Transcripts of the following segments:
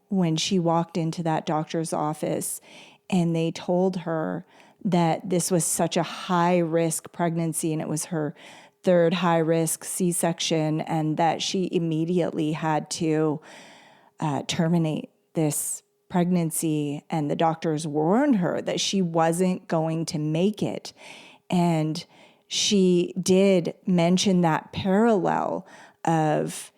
when she walked into that doctor's office and they told her that this was such a high-risk pregnancy and it was her third high-risk C-section, and that she immediately had to terminate this pregnancy. And the doctors warned her that she wasn't going to make it. And she did mention that parallel of,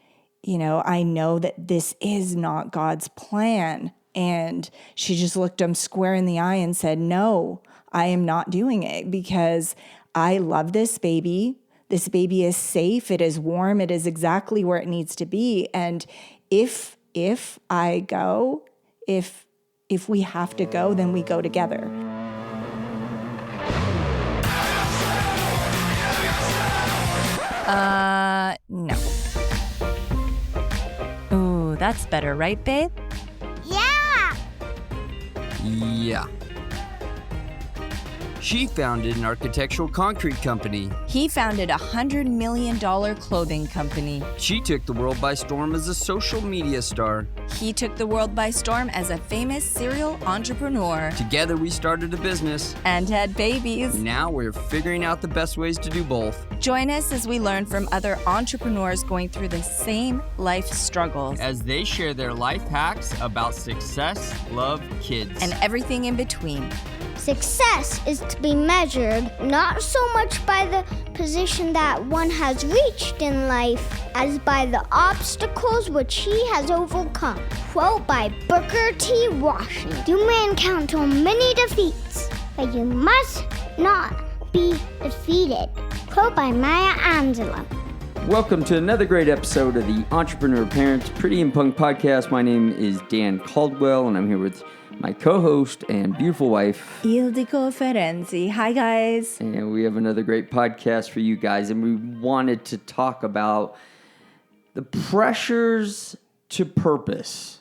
I know that this is not God's plan. And she just looked him square in the eye and said, no, I am not doing it because I love this baby. This baby is safe. It is warm. It is exactly where it needs to be. And if I go, if we have to go, then we go together. No. Ooh, that's better, right, babe? Yeah. Yeah. She founded an architectural concrete company. He founded a $100 million clothing company. She took the world by storm as a social media star. He took the world by storm as a famous serial entrepreneur. Together we started a business. And had babies. Now we're figuring out the best ways to do both. Join us as we learn from other entrepreneurs going through the same life struggles. As they share their life hacks about success, love, kids, and everything in between. Success is to be measured not so much by the position that one has reached in life as by the obstacles which he has overcome. Quote by Booker T. Washington. You may encounter many defeats, but you must not be defeated. Quote by Maya Angelou. Welcome to another great episode of the Entrepreneur Parents Pretty and Punk Podcast. My name is Dan Caldwell, and I'm here with my co-host and beautiful wife, Ildiko Ferenczi. Hi, guys. And we have another great podcast for you guys. And we wanted to talk about the pressures to purpose,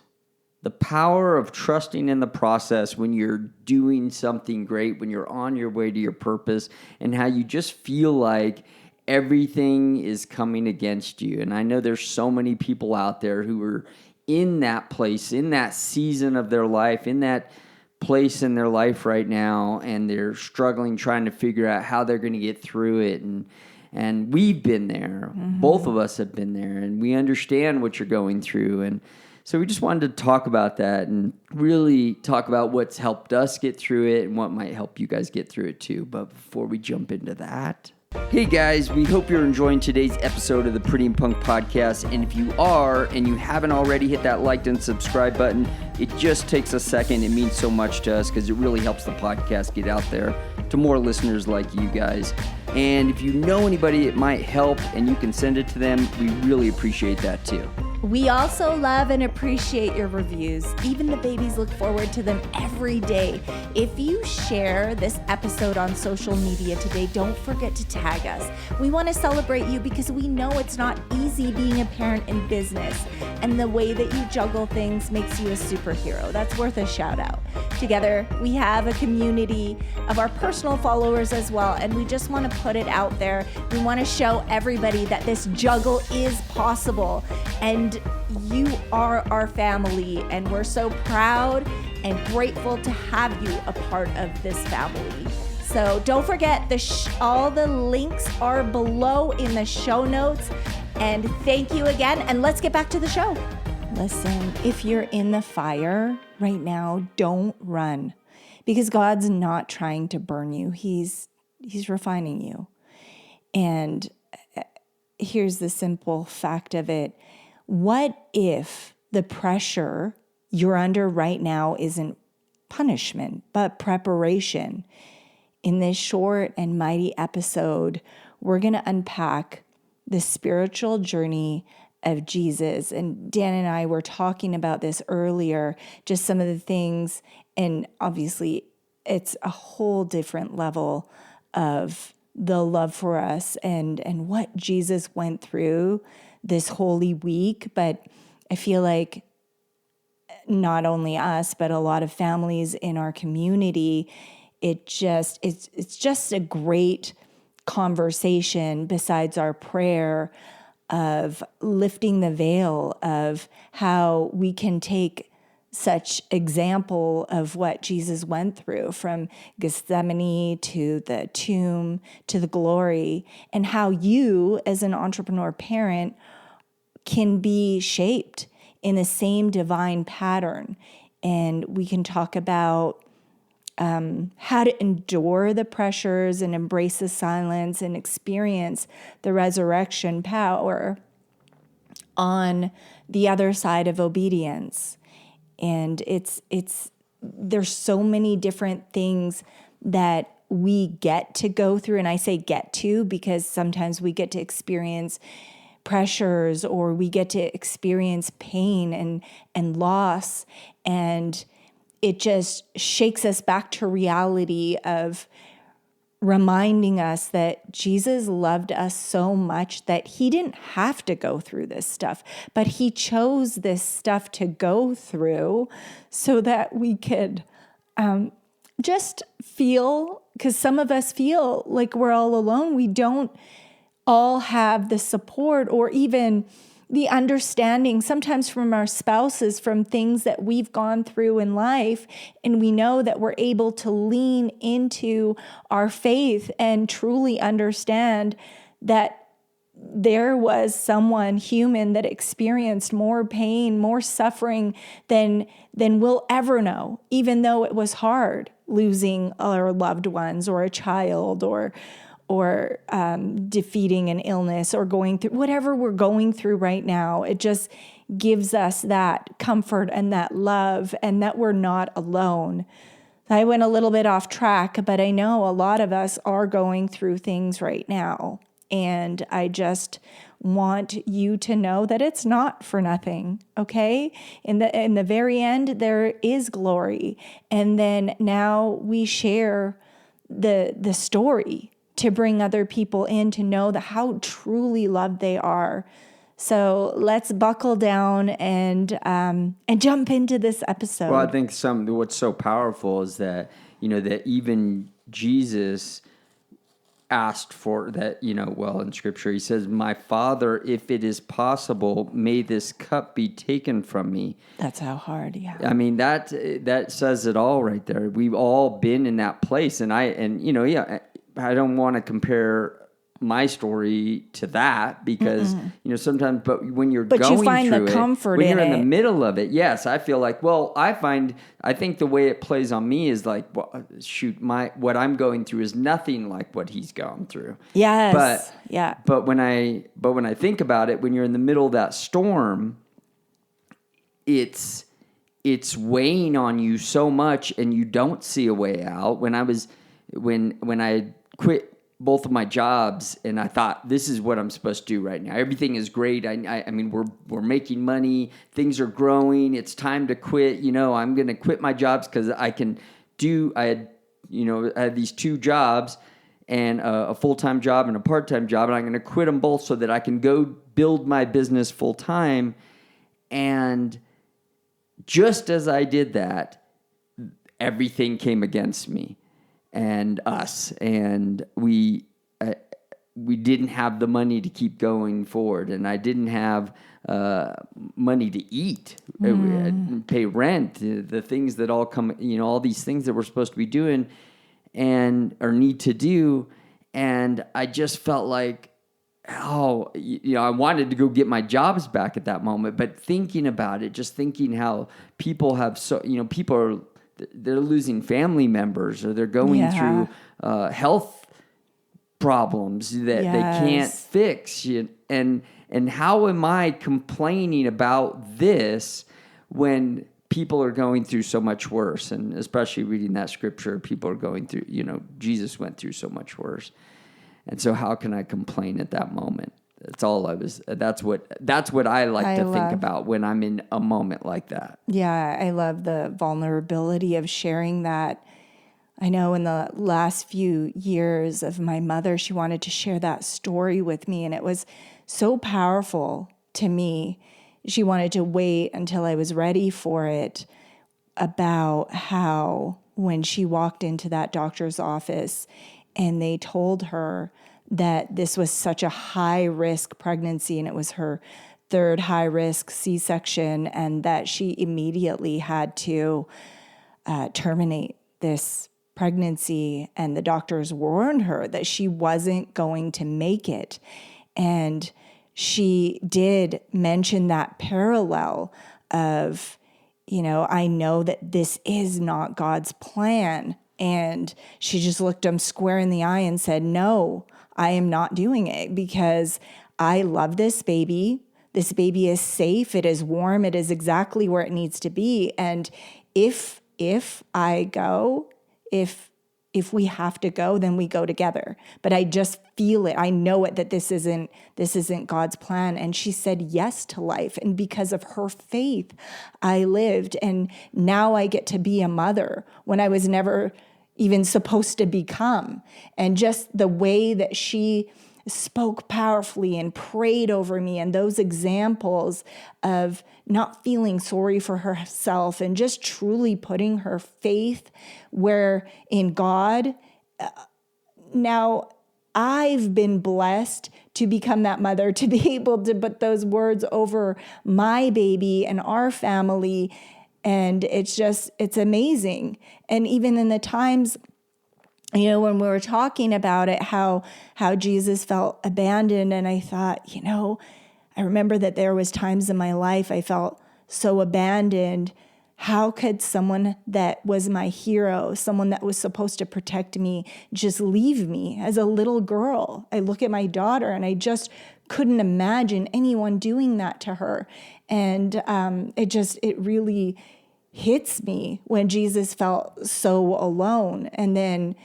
the power of trusting in the process when you're doing something great, when you're on your way to your purpose, and how you just feel like everything is coming against you. And I know there's so many people out there who are in that place, in that season of their life, in that place in their life right now, and they're struggling, trying to figure out how they're going to get through it. And we've been there. Mm-hmm. Both of us have been there, and we understand what you're going through. And so we just wanted to talk about that and really talk about what's helped us get through it and what might help you guys get through it too. But before we jump into that, hey guys, we hope you're enjoying today's episode of the Pretty and Punk Podcast. And if you are, and you haven't already hit that like and subscribe button, it just takes a second. It means so much to us because it really helps the podcast get out there to more listeners like you guys. And if you know anybody it might help and you can send it to them, we really appreciate that too. We also love and appreciate your reviews. Even the babies look forward to them every day. If you share this episode on social media today, don't forget to tag us. We want to celebrate you because we know it's not easy being a parent in business, and the way that you juggle things makes you a superhero. That's worth a shout out. Together, we have a community of our personal followers as well, and we just want to put it out there. We want to show everybody that this juggle is possible, and you are our family, and we're so proud and grateful to have you a part of this family. So don't forget, all the links are below in the show notes. And thank you again, and let's get back to the show. Listen, if you're in the fire right now, don't run, because God's not trying to burn you. He's refining you. And here's the simple fact of it. What if the pressure you're under right now isn't punishment, but preparation? In this short and mighty episode, we're going to unpack the spiritual journey of Jesus. And Dan and I were talking about this earlier, just some of the things, and obviously it's a whole different level of the love for us and what Jesus went through this Holy Week. But I feel like not only us, but a lot of families in our community, it's just a great conversation besides our prayer of lifting the veil of how we can take such example of what Jesus went through, from Gethsemane to the tomb to the glory, and how you as an entrepreneur parent can be shaped in the same divine pattern. And we can talk about how to endure the pressures and embrace the silence and experience the resurrection power on the other side of obedience. And there's so many different things that we get to go through. And I say get to because sometimes we get to experience pressures, or we get to experience pain and loss. And it just shakes us back to reality of reminding us that Jesus loved us so much that he didn't have to go through this stuff, but he chose this stuff to go through so that we could just feel, because some of us feel like we're all alone. We don't all have the support or even the understanding, sometimes from our spouses, from things that we've gone through in life. And we know that we're able to lean into our faith and truly understand that there was someone human that experienced more pain, more suffering than we'll ever know, even though it was hard losing our loved ones or a child or defeating an illness or going through whatever we're going through right now. It just gives us that comfort and that love and that we're not alone. I went a little bit off track, but I know a lot of us are going through things right now. And I just want you to know that it's not for nothing, okay? In the very end, there is glory. And then now we share the story to bring other people in to know how truly loved they are. So let's buckle down and jump into this episode. Well, I think what's so powerful is that, that even Jesus asked for that, in Scripture, he says, "My Father, if it is possible, may this cup be taken from me." That's how hard, yeah. I mean, that says it all right there. We've all been in that place. I don't want to compare my story to that because, sometimes, but when you're going through it. But you find the comfort in it. When you're in the middle of it, yes, I feel like, I think the way it plays on me is like, what I'm going through is nothing like what he's gone through. Yes. But when I think about it, when you're in the middle of that storm, it's weighing on you so much and you don't see a way out. When I quit both of my jobs and I thought, this is what I'm supposed to do right now. Everything is great. I mean, we're making money. Things are growing. It's time to quit. I'm going to quit my jobs because I had these two jobs and a full-time job and a part-time job, and I'm going to quit them both so that I can go build my business full-time. And just as I did that, everything came against me and us, and we didn't have the money to keep going forward, and I didn't have money to eat, pay rent, the things that all come, all these things that we're supposed to be doing or need to do, and I just felt like, I wanted to go get my jobs back at that moment, but thinking about it, just thinking how people have they're losing family members or they're going through health problems that they can't fix. And how am I complaining about this when people are going through so much worse? And especially reading that scripture, people are going through, Jesus went through so much worse. And so how can I complain at that moment? That's what I like to think about when I'm in a moment like that. Yeah, I love the vulnerability of sharing that. I know in the last few years of my mother, she wanted to share that story with me, and it was so powerful to me. She wanted to wait until I was ready for it, about how when she walked into that doctor's office and they told her that this was such a high-risk pregnancy, and it was her third high risk C-section, and that she immediately had to terminate this pregnancy, and the doctors warned her that she wasn't going to make it. And she did mention that parallel of, I know that this is not God's plan. And she just looked him square in the eye and said, no, I am not doing it because I love this baby. This baby is safe. It is warm. It is exactly where it needs to be. And if I go, if we have to go, then we go together. But I just feel it. I know it that this isn't God's plan. And she said yes to life. And because of her faith, I lived. And now I get to be a mother when I was never even supposed to become. And just the way that she spoke powerfully and prayed over me, and those examples of not feeling sorry for herself and just truly putting her faith where in God. Now, I've been blessed to become that mother, to be able to put those words over my baby and our family. And it's amazing. And even in the times, when we were talking about it, how Jesus felt abandoned, and I thought, I remember that there was times in my life I felt so abandoned. How could someone that was my hero, someone that was supposed to protect me, just leave me as a little girl? I look at my daughter and I just couldn't imagine anyone doing that to her. And it really hits me when Jesus felt so alone. And then,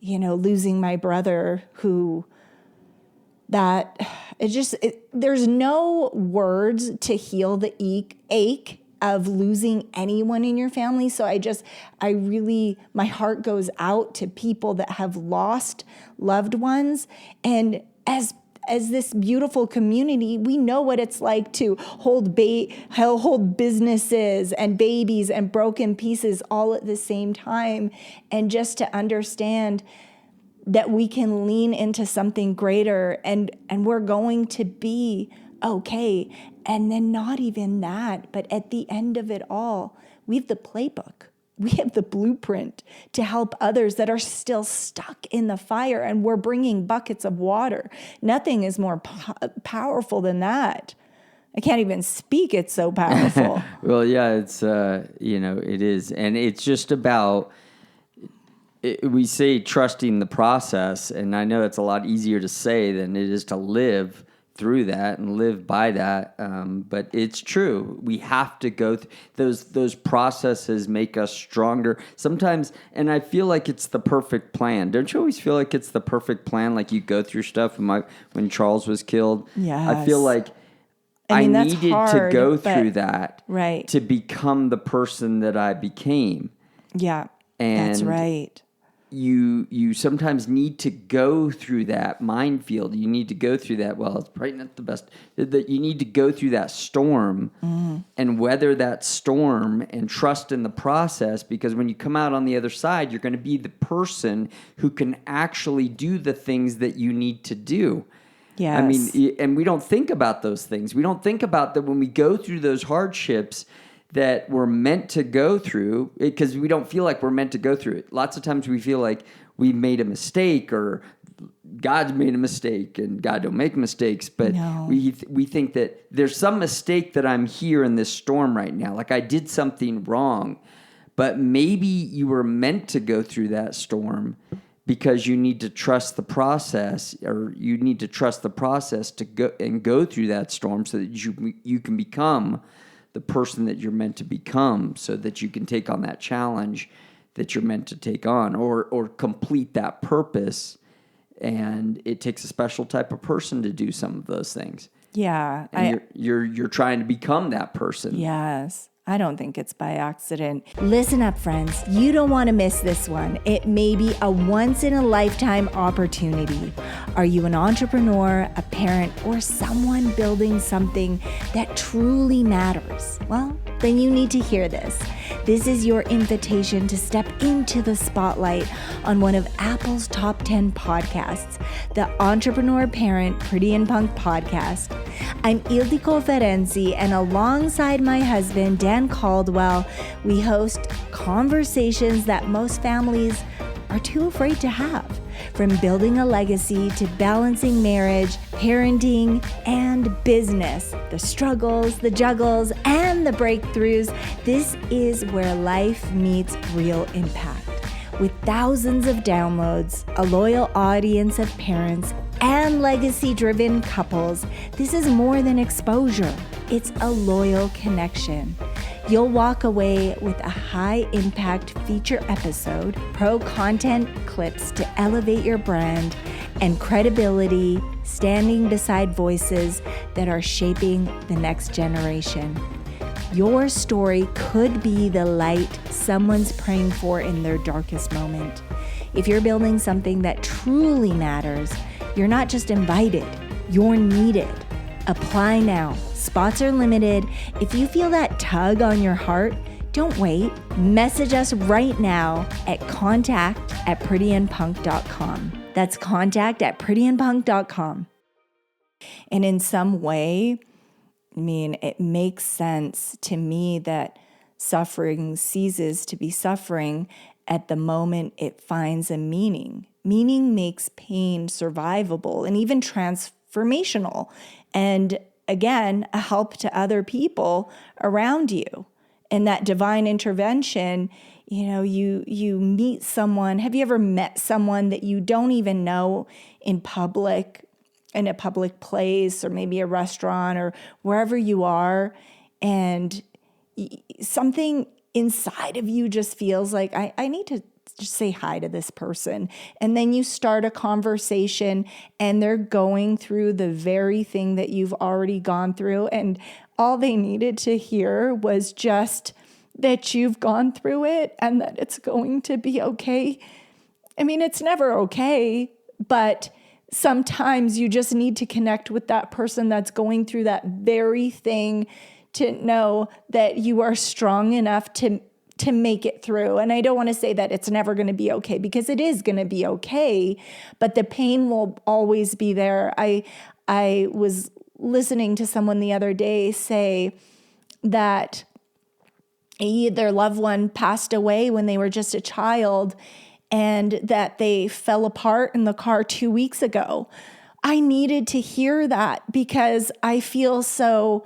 losing my brother there's no words to heal the ache of losing anyone in your family. So my heart goes out to people that have lost loved ones. And as this beautiful community, we know what it's like to hold businesses and babies and broken pieces all at the same time. And just to understand that we can lean into something greater and we're going to be okay. And then not even that, but at the end of it all, we have the playbook. We have the blueprint to help others that are still stuck in the fire, and we're bringing buckets of water. Nothing is more powerful than that. I can't even speak. It's so powerful. Well, yeah, it's, it is. And it's just about, we say trusting the process, and I know it's a lot easier to say than it is to live through that and live by that. But it's true. We have to go those processes make us stronger sometimes. And I feel like it's the perfect plan. Don't you always feel like it's the perfect plan? Like you go through stuff. When Charles was killed, yes. I feel like I needed to go through that to become the person that I became. Yeah, and that's right. You sometimes need to go through that minefield. You need to go through that. Well, it's probably not the best. That you need to go through that storm and weather that storm and trust in the process. Because when you come out on the other side, you're going to be the person who can actually do the things that you need to do. Yes. I mean, and we don't think about those things. We don't think about that when we go through those hardships that we're meant to go through, because we don't feel like we're meant to go through it. Lots of times we feel like we made a mistake or God's made a mistake, and God don't make mistakes. But we think that there's some mistake that I'm here in this storm right now. Like I did something wrong, but maybe you were meant to go through that storm because you need to trust the process, or you need to trust the process to go through that storm so that you can become the person that you're meant to become, so that you can take on that challenge that you're meant to take on, or complete that purpose. And it takes a special type of person to do some of those things. Yeah. And you're trying to become that person. Yes. I don't think it's by accident. Listen up, friends. You don't want to miss this one. It may be a once-in-a-lifetime opportunity. Are you an entrepreneur, a parent, or someone building something that truly matters? Well, then you need to hear this. This is your invitation to step into the spotlight on one of Apple's top 10 podcasts, the Entrepreneur Parent Pretty and Punk podcast. I'm Ildiko Ferenczi, and alongside my husband, Dan Caldwell, we host conversations that most families are too afraid to have. From building a legacy to balancing marriage, parenting, and business, the struggles, the juggles, and the breakthroughs, this is where life meets real impact. With thousands of downloads, a loyal audience of parents, and legacy-driven couples, this is more than exposure. It's a loyal connection. You'll walk away with a high-impact feature episode, pro content clips to elevate your brand, and credibility standing beside voices that are shaping the next generation. Your story could be the light someone's praying for in their darkest moment. If you're building something that truly matters, you're not just invited, you're needed. Apply now. Spots are limited. If you feel that tug on your heart, don't wait. Message us right now at contact@prettyandpunk.com. That's contact@prettyandpunk.com. And in some way, it makes sense to me that suffering ceases to be suffering at the moment it finds a meaning. Meaning makes pain survivable and even transformational. And again, a help to other people around you. And that divine intervention, you meet someone. Have you ever met someone that you don't even know in a public place, or maybe a restaurant, or wherever you are, and something inside of you just feels like, I need to just say hi to this person. And then you start a conversation and they're going through the very thing that you've already gone through. And all they needed to hear was just that you've gone through it and that it's going to be okay. It's never okay, but sometimes you just need to connect with that person that's going through that very thing to know that you are strong enough to make it through. And I don't want to say that it's never going to be okay, because it is going to be okay, but the pain will always be there. I was listening to someone the other day say that their loved one passed away when they were just a child, and that they fell apart in the car 2 weeks ago. I needed to hear that because I feel so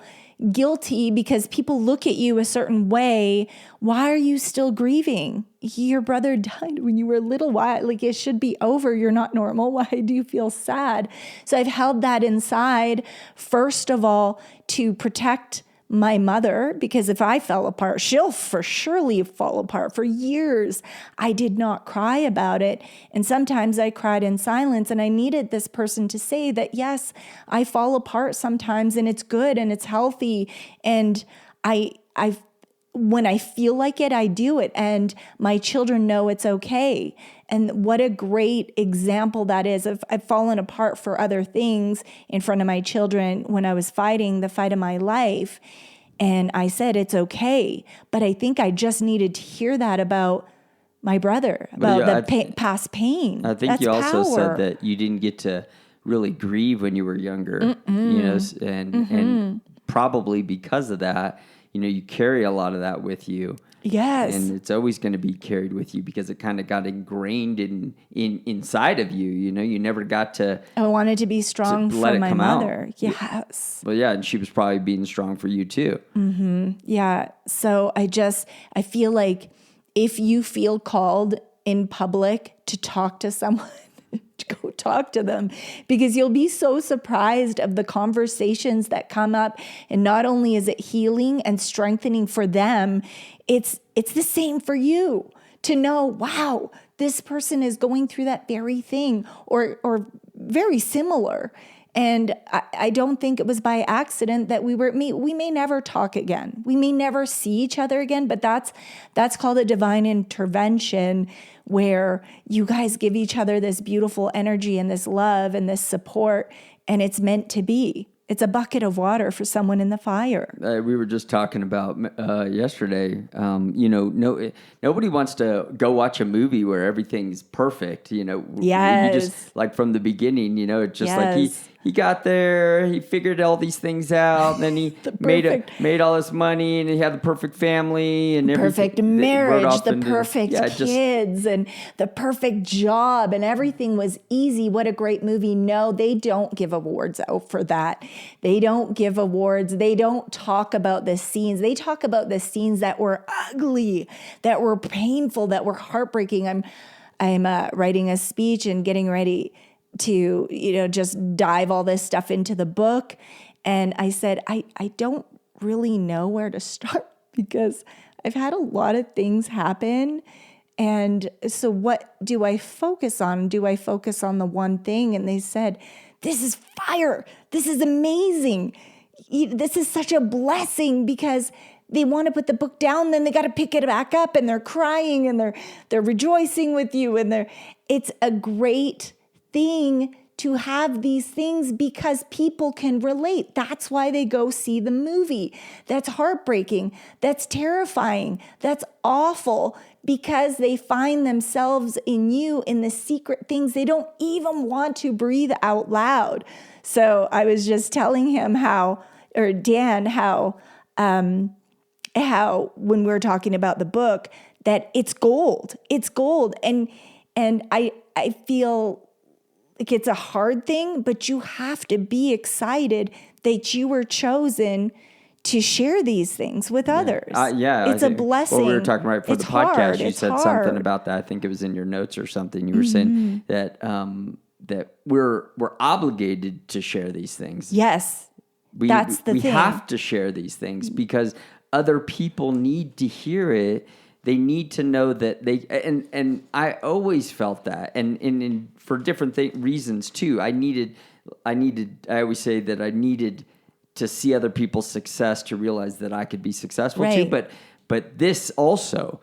guilty because people look at you a certain way. Why are you still grieving? Your brother died when you were little. Why? It should be over. You're not normal. Why do you feel sad? So I've held that inside, first of all, to protect my mother, because if I fell apart, she'll for surely fall apart. For years, I did not cry about it. And sometimes I cried in silence, and I needed this person to say that, yes, I fall apart sometimes, and it's good and it's healthy. And when I feel like it, I do it. And my children know it's okay. And what a great example that is. I've fallen apart for other things in front of my children when I was fighting the fight of my life. And I said, it's okay. But I think I just needed to hear that about my brother, about past pain. I think That's you also power. said that you didn't get to really grieve when you were younger, and probably because of that, you carry a lot of that with you. Yes. And it's always going to be carried with you because it kind of got ingrained inside of you. You never got to. I wanted to be strong for my mother. Out. Yes. Well, yeah, and she was probably being strong for you too. Mm-hmm. Yeah. So I feel like if you feel called in public to talk to someone, go talk to them, because you'll be so surprised of the conversations that come up. And not only is it healing and strengthening for them, it's the same for you to know, wow, this person is going through that very thing or very similar. And I don't think it was by accident that we may never talk again. We may never see each other again, but that's called a divine intervention, where you guys give each other this beautiful energy and this love and this support, and it's meant to be. It's a bucket of water for someone in the fire. We were just talking about yesterday. Nobody wants to go watch a movie where everything's perfect. Yes. You just like from the beginning. It's just like Yes. he got there, he figured all these things out, and then he made all this money, and he had the perfect family and perfect marriage, the perfect kids, and the perfect job, and everything was easy. What a great movie. No, they don't give awards out for that. They don't give awards. They don't talk about the scenes. They talk about the scenes that were ugly, that were painful, that were heartbreaking. I'm writing a speech and getting ready to, just dive all this stuff into the book. And I said, I don't really know where to start because I've had a lot of things happen. And so what do I focus on? Do I focus on the one thing? And they said, this is fire. This is amazing. This is such a blessing, because they want to put the book down, then they got to pick it back up, and they're crying and they're rejoicing with you. And it's a great thing to have these things because people can relate. That's why they go see the movie. That's heartbreaking. That's terrifying. That's awful, because they find themselves in you in the secret things they don't even want to breathe out loud. So I was just telling him Dan, how when we were talking about the book, that it's gold. It's gold. And I feel like it's a hard thing, but you have to be excited that you were chosen to share these things with others. It's a blessing. Well, we were talking right before the podcast. Hard. You said hard. something about that. I think it was in your notes or something. You were saying that that we're obligated to share these things. Yes, that's the thing. We have to share these things because other people need to hear it. They need to know that and I always felt that, and for different reasons too. I always say that I needed to see other people's success to realize that I could be successful too. But this also,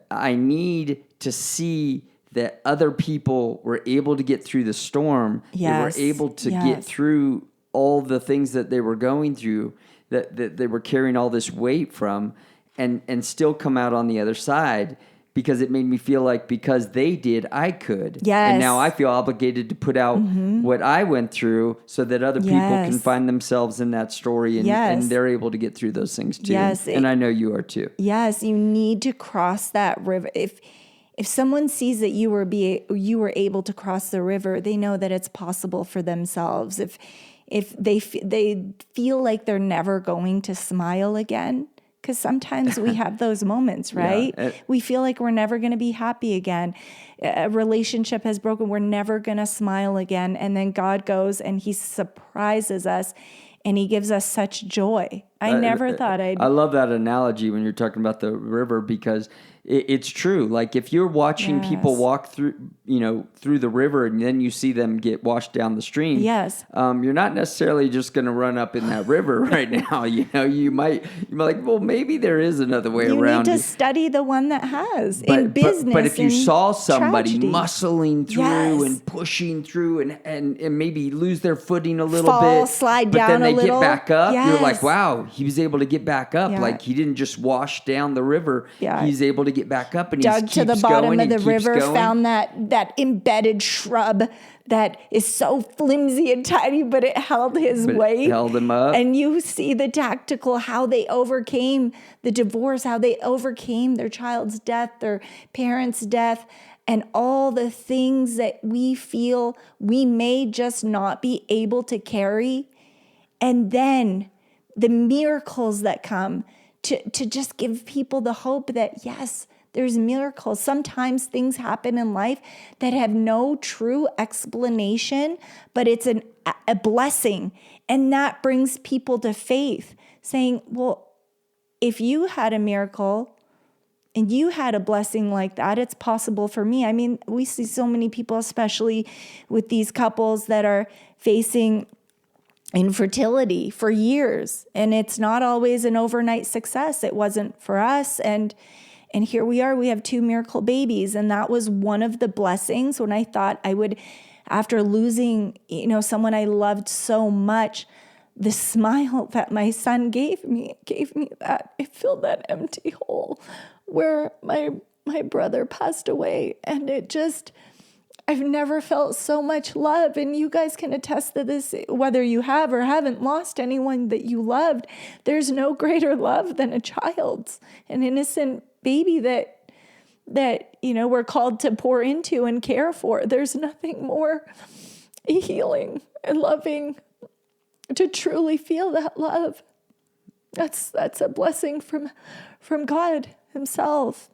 I need to see that other people were able to get through the storm. Yes. They were able to get through all the things that they were going through, that they were carrying all this weight from, and still come out on the other side, because it made me feel like because they did, I could. Yes. And now I feel obligated to put out what I went through so that other people can find themselves in that story, and they're able to get through those things too. Yes. And I know you are too. Yes, you need to cross that river. If someone sees that you were able to cross the river, they know that it's possible for themselves. If they feel like they're never going to smile again, because sometimes we have those moments, right? We feel like we're never going to be happy again. A relationship has broken. We're never going to smile again. And then God goes and he surprises us, and he gives us such joy. I never thought I'd... I love that analogy when you're talking about the river, because it's true. Like if you're watching people walk through the river, and then you see them get washed down the stream. Yes. You're not necessarily just going to run up in that river right now. You might be like, well, maybe there is another way around. You need to study the one that has in business. But if you saw somebody tragedy. muscling through and pushing through and maybe lose their footing a little bit, slide but down then they a little. get back up, Yes. you're like, wow, he was able to get back up. Yeah. Like he didn't just wash down the river. Yeah. He's able to get back up, and dug to the bottom of the river, going. found that embedded shrub that is so flimsy and tiny, but it held his weight. It held him up. And you see the tactical, how they overcame the divorce, how they overcame their child's death, their parents' death, and all the things that we feel we may just not be able to carry. And then the miracles that come to just give people the hope that, yes, there's miracles. Sometimes things happen in life that have no true explanation, but it's a blessing. And that brings people to faith, saying, well, if you had a miracle and you had a blessing like that, it's possible for me. I mean, we see so many people, especially with these couples that are facing infertility for years. And it's not always an overnight success. It wasn't for us. And here we are, we have 2 miracle babies. And that was one of the blessings when I thought I would, after losing, someone I loved so much, the smile that my son gave me that, it filled that empty hole where my brother passed away. And I've never felt so much love. And you guys can attest to this, whether you have or haven't lost anyone that you loved. There's no greater love than a child's, an innocent baby that we're called to pour into and care for. There's nothing more healing and loving to truly feel that love. That's a blessing from God himself.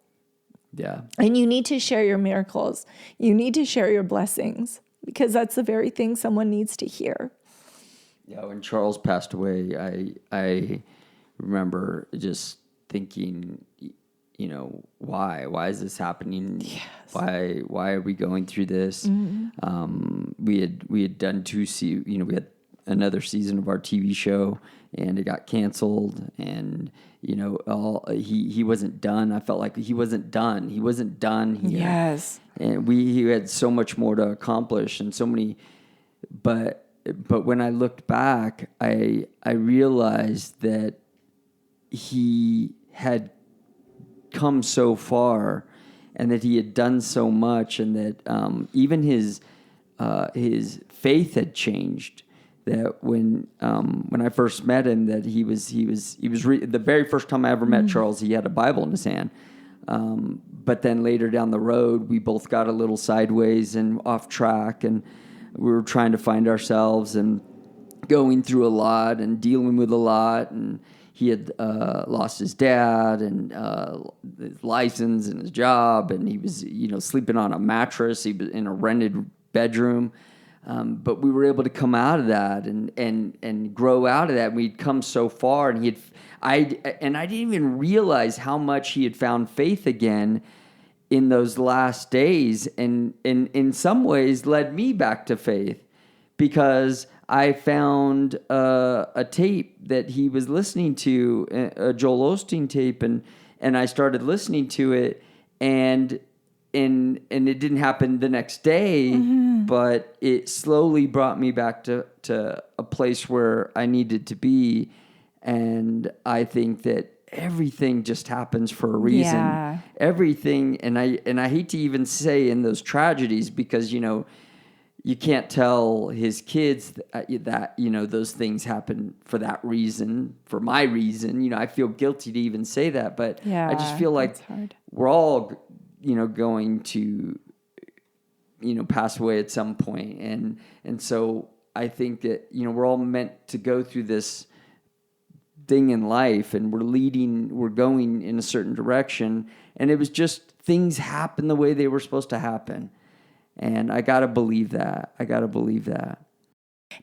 Yeah. And you need to share your miracles. You need to share your blessings, because that's the very thing someone needs to hear. Yeah, when Charles passed away, I remember just thinking, why is this happening? Yes. Why are we going through this? Mm-hmm. We had done we had another season of our TV show, and it got canceled, and he wasn't done. I felt like he wasn't done. He wasn't done here. Yes. And he had so much more to accomplish, and so many, but when I looked back, I realized that he had come so far, and that he had done so much, and that even his faith had changed. That when I first met him, that he was the very first time I ever met Charles, he had a Bible in his hand. But then later down the road, we both got a little sideways and off track, and we were trying to find ourselves and going through a lot and dealing with a lot. And he had lost his dad and his license and his job, and he was sleeping on a mattress. He was in a rented bedroom. But we were able to come out of that and grow out of that. We'd come so far, and I didn't even realize how much he had found faith again in those last days, and in some ways led me back to faith, because I found a tape that he was listening to, a Joel Osteen tape, and I started listening to it, and it didn't happen the next day, but it slowly brought me back to a place where I needed to be. And I think that everything just happens for a reason. Yeah. Everything, and I hate to even say in those tragedies, because you can't tell his kids that those things happen for that reason, for my reason. I feel guilty to even say that, but I just feel like we're all going to, pass away at some point. And so I think that, we're all meant to go through this thing in life, and we're going in a certain direction. And it was just things happen the way they were supposed to happen. And I got to believe that.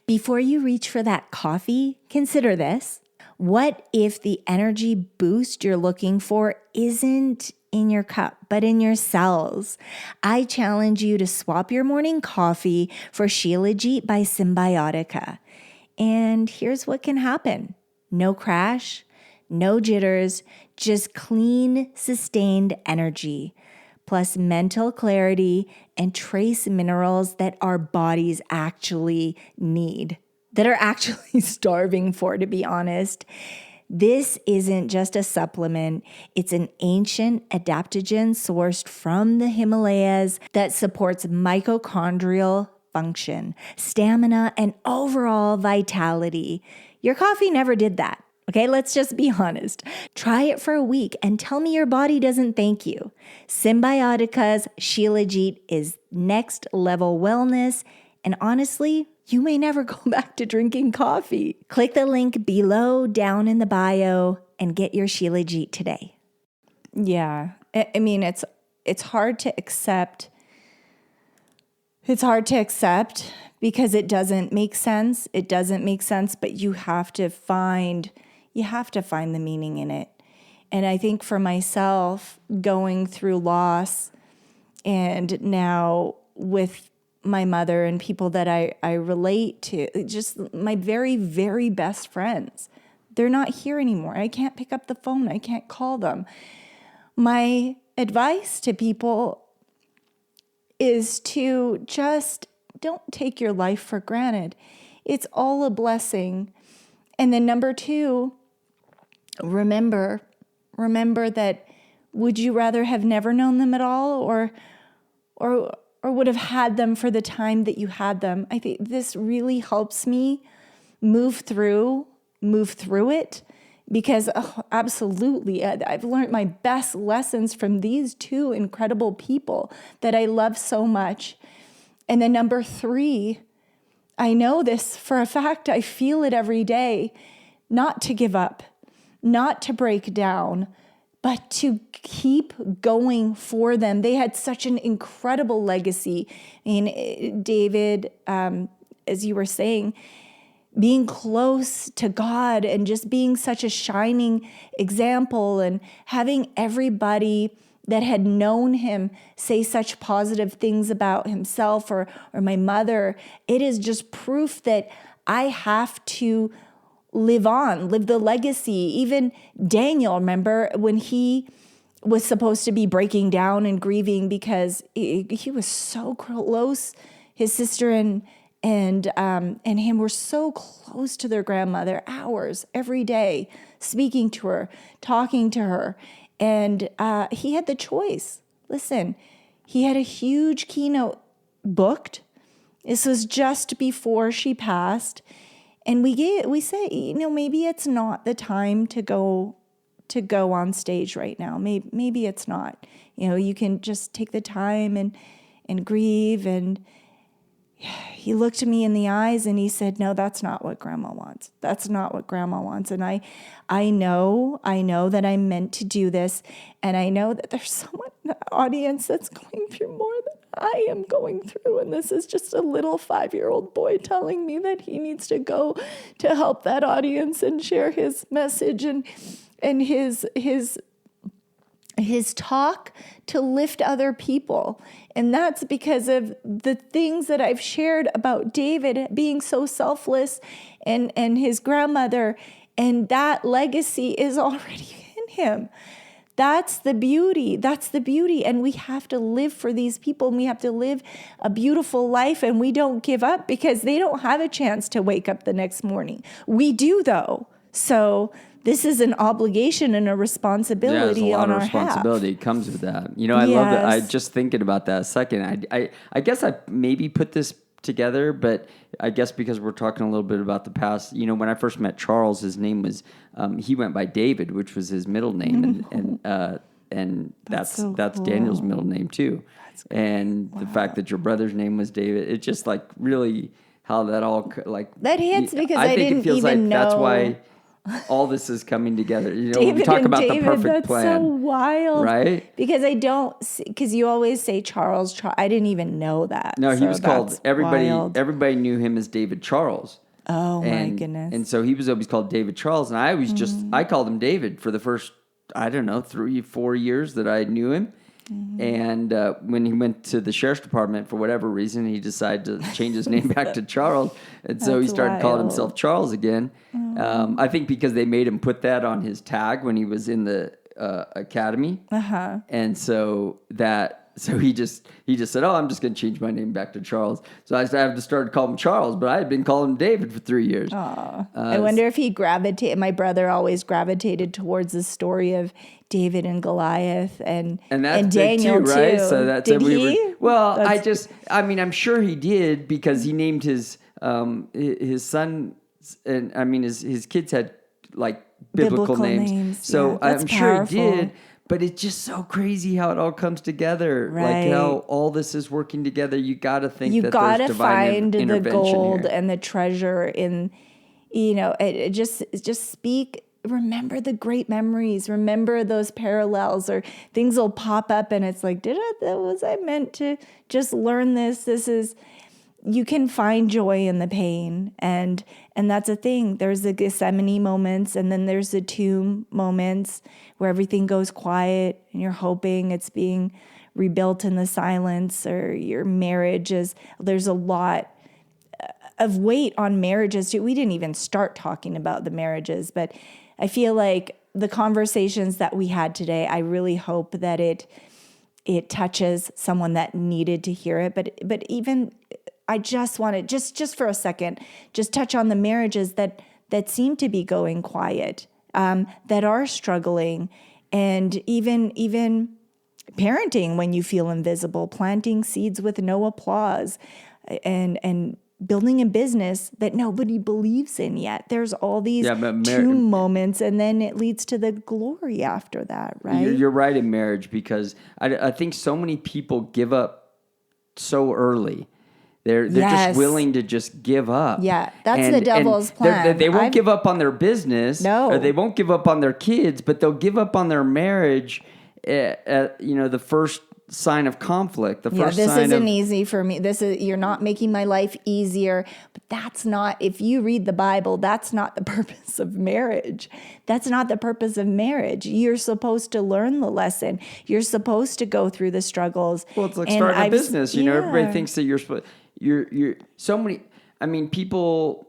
Before you reach for that coffee, consider this. What if the energy boost you're looking for isn't in your cup, but in your cells? I challenge you to swap your morning coffee for Shilajit by Symbiotica. And here's what can happen. No crash, no jitters, just clean, sustained energy, plus mental clarity and trace minerals that our bodies actually need, that are actually starving for, to be honest. This isn't just a supplement. It's an ancient adaptogen sourced from the Himalayas that supports mitochondrial function, stamina, and overall vitality. Your coffee never did that. Okay, let's just be honest. Try it for a week and tell me your body doesn't thank you. Symbiotica's Shilajit is next level wellness, and honestly, you may never go back to drinking coffee. Click the link below down in the bio and get your Shilajit today. Yeah, I mean, it's hard to accept. It's hard to accept because it doesn't make sense. It doesn't make sense, but you have to find the meaning in it. And I think for myself, going through loss, and now with my mother and people that I relate to, just my very, very best friends. They're not here anymore. I can't pick up the phone. I can't call them. My advice to people is to just don't take your life for granted. It's all a blessing. And then number 2, remember that would you rather have never known them at all or would have had them for the time that you had them? I think this really helps me move through it because absolutely, I've learned my best lessons from these 2 incredible people that I love so much. And then number 3, I know this for a fact. I feel it every day, not to give up, not to break down, but to keep going for them. They had such an incredible legacy. I mean, David, as you were saying, being close to God and just being such a shining example and having everybody that had known him say such positive things about himself or my mother. It is just proof that I have to live the legacy. Even Daniel, remember when he was supposed to be breaking down and grieving because he was so close. His sister and him were so close to their grandmother, hours every day, speaking to her, talking to her. And he had the choice. Listen, he had a huge keynote booked. This was just before she passed. And we say, maybe it's not the time to go on stage right now. Maybe it's not. You can just take the time and grieve. And he looked at me in the eyes and he said, no, that's not what Grandma wants. That's not what Grandma wants. And I know that I'm meant to do this. And I know that there's someone in the audience that's going through more than I am going through. And this is just a little 5-year-old boy telling me that he needs to go to help that audience and share his message and his talk to lift other people. And that's because of the things that I've shared about David being so selfless and his grandmother. And that legacy is already in him. That's the beauty. And we have to live for these people, and we have to live a beautiful life, and we don't give up because they don't have a chance to wake up the next morning. We do, though. So this is an obligation and a responsibility on our half. Yeah, there's a lot of responsibility comes with that. I love that. I just thinking about that a second. I guess I maybe put this together, but I guess because we're talking a little bit about the past, when I first met Charles, his name was, he went by David, which was his middle name. And that's so cool. Daniel's middle name too. And the fact that your brother's name was David, it just really how that all that hits because I think didn't it feels even know. That's why all this is coming together. David we talk and about David, the perfect that's plan. so wild. Right? Because you always say Charles. I didn't even know that. No, he was called, wild. everybody knew him as David Charles. Oh, my goodness. And so he was always called David Charles. And I always I called him David for the first, 3-4 years that I knew him. Mm-hmm. And when he went to the sheriff's department, for whatever reason, he decided to change his name back to Charles. And so he started calling himself Charles again. Mm-hmm. I think because they made him put that on his tag when he was in the academy. Uh-huh. And so he just said, I'm just going to change my name back to Charles. So I have to start calling him Charles, but I had been calling him David for 3 years. I wonder if he gravitated. My brother always gravitated towards the story of David and Goliath and Daniel too, right? So that's did he? I'm sure he did because he named his son, and his kids had biblical names. So I'm sure he did. But it's just so crazy how it all comes together. Right. How all this is working together. You got to think that there's divine intervention. You got to find the gold here. and the treasure in, just speak. Remember the great memories. Remember those parallels, or things will pop up and it's like, was I meant to just learn this? You can find joy in the pain. And that's a thing. There's the Gethsemane moments, and then there's the tomb moments where everything goes quiet and you're hoping it's being rebuilt in the silence, or your marriages. There's a lot of weight on marriages too. We didn't even start talking about the marriages, but I feel like the conversations that we had today, I really hope that it touches someone that needed to hear it. But even I just want to just for a second, just touch on the marriages that seem to be going quiet, that are struggling, and even parenting when you feel invisible, planting seeds with no applause, and building a business that nobody believes in yet. There's all these tomb moments, and then it leads to the glory after that, right? You're right in marriage, because I think so many people give up so early. They're just willing to just give up. Yeah, that's the devil's plan. They won't give up on their business. No. Or they won't give up on their kids, but they'll give up on their marriage at the first sign of conflict. This isn't easy for me. You're not making my life easier. But that's not, if you read the Bible, that's not the purpose of marriage. That's not the purpose of marriage. You're supposed to learn the lesson. You're supposed to go through the struggles. Well, it's like starting a business. Everybody thinks that you're supposed. You're so many. I mean, people.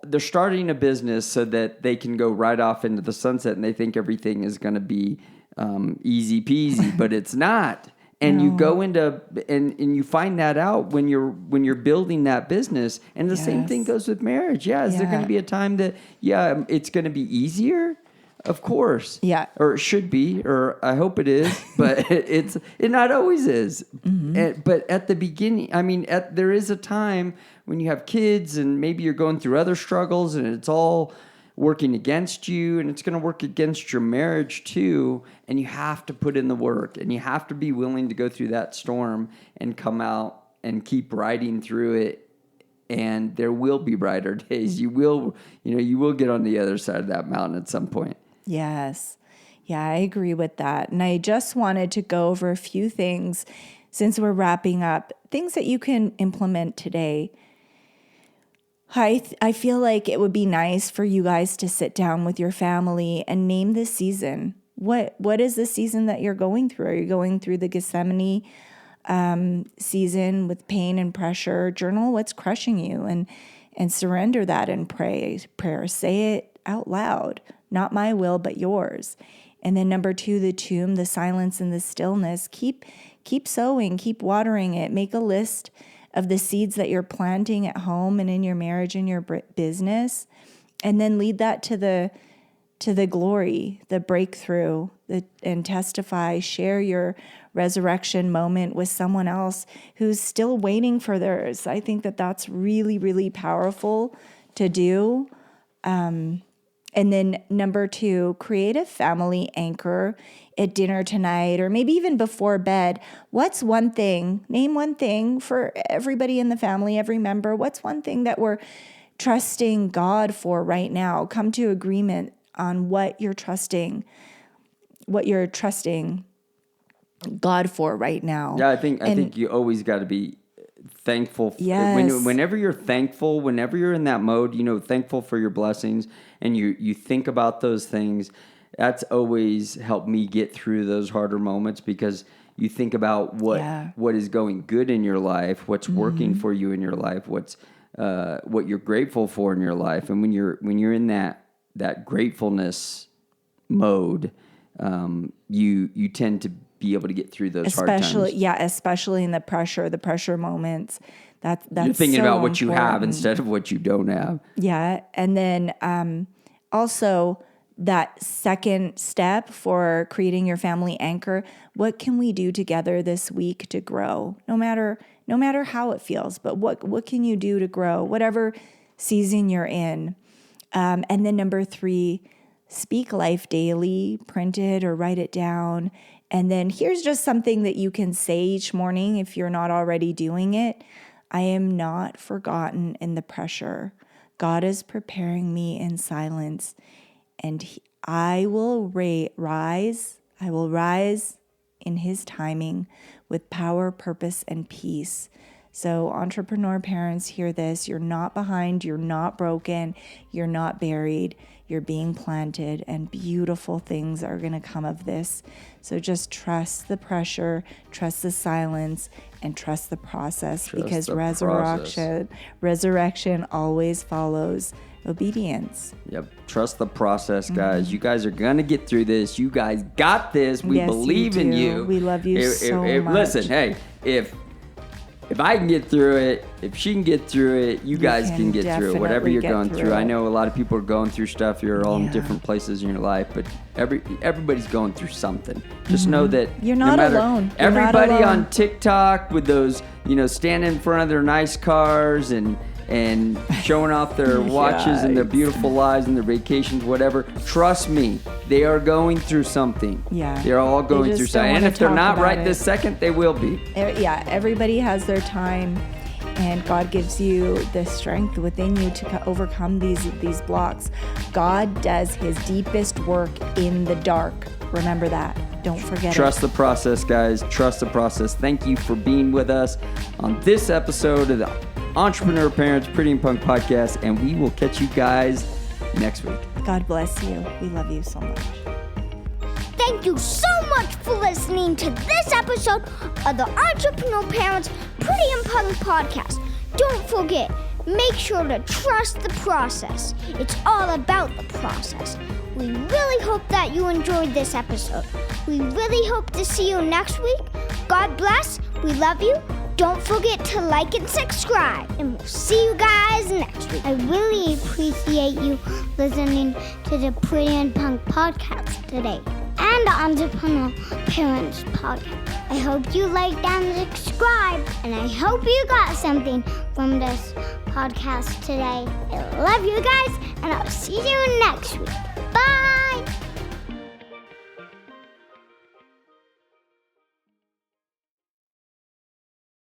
They're starting a business so that they can go right off into the sunset, and they think everything is going to be easy peasy, but it's not. And you go into and you find that out when you're building that business. And the same thing goes with marriage. Is there going to be a time that it's going to be easier? Of course. Yeah. Or it should be, or I hope it is, but it not always is. Mm-hmm. But at the beginning, there is a time when you have kids and maybe you're going through other struggles and it's all working against you, and it's going to work against your marriage too. And you have to put in the work, and you have to be willing to go through that storm and come out and keep riding through it. And there will be brighter days. You will get on the other side of that mountain at some point. Yes. Yeah, I agree with that. And I just wanted to go over a few things since we're wrapping up, things that you can implement today. I feel like it would be nice for you guys to sit down with your family and name this season. What is the season that you're going through? Are you going through the Gethsemane season with pain and pressure? Journal what's crushing you and surrender that in prayer. Say it out loud. Not my will, but yours. And then number 2, the tomb, the silence and the stillness. Keep sowing, keep watering it. Make a list of the seeds that you're planting at home and in your marriage and your business, and then lead that to the glory, the breakthrough, and testify. Share your resurrection moment with someone else who's still waiting for theirs. I think that that's really, really powerful to do. And then number 2, create a family anchor at dinner tonight, or maybe even before bed. What's one thing? Name one thing for everybody in the family, every member. What's one thing that we're trusting God for right now? Come to agreement on what you're trusting God for right now. Yeah, I think you always got to be thankful. Yes. Whenever you're thankful, whenever you're in that mode, thankful for your blessings, and you think about those things, that's always helped me get through those harder moments, because you think about what is going good in your life, what's working for you in your life, what you're grateful for in your life. And when you're in that gratefulness mode, you tend to be able to get through those hard times. Especially in the pressure moments. That's you're thinking so about what you have important. instead of what you don't have. Yeah, and then also that second step for creating your family anchor. What can we do together this week to grow? No matter how it feels, but what can you do to grow, whatever season you're in? And then number 3, speak life daily. Print it or write it down. And then here's just something that you can say each morning if you're not already doing it. I am not forgotten in the pressure. God is preparing me in silence, and I will rise. I will rise in His timing with power, purpose, and peace. So entrepreneur parents, hear this. You're not behind. You're not broken. You're not buried. You're being planted, and beautiful things are going to come of this. So just trust the pressure, trust the silence, and trust the process, because resurrection always follows obedience. Yep. Trust the process, guys. You guys are going to get through this. You guys got this. We believe in you. We love you so much. Listen, hey, if I can get through it, if she can get through it, you guys can get through it. Whatever you're going through. I know a lot of people are going through stuff. You're all in different places in your life, but everybody's going through something. Just know that you're not alone. Everybody on TikTok with those, standing in front of their nice cars and showing off their watches and their beautiful lives and their vacations, whatever. Trust me, they are going through something. Yeah. They're all going through something. And if they're not right this second, they will be. Yeah, everybody has their time, and God gives you the strength within you to overcome these blocks. God does his deepest work in the dark. Remember that. Don't forget Trust the process, guys. Trust the process. Thank you for being with us on this episode of the Entrepreneur Parents Pretty and Punk Podcast, and we will catch you guys next week. God bless you. We love you so much. Thank you so much for listening to this episode of the Entrepreneur Parents Pretty and Punk Podcast. Don't forget, make sure to trust the process. It's all about the process. We really hope that you enjoyed this episode. We really hope to see you next week. God bless. We love you. Don't forget to like and subscribe, and we'll see you guys next week. I really appreciate you listening to the Pretty and Punk Podcast today and the Entrepreneur Parents Podcast. I hope you liked and subscribed, and I hope you got something from this podcast today. I love you guys, and I'll see you next week.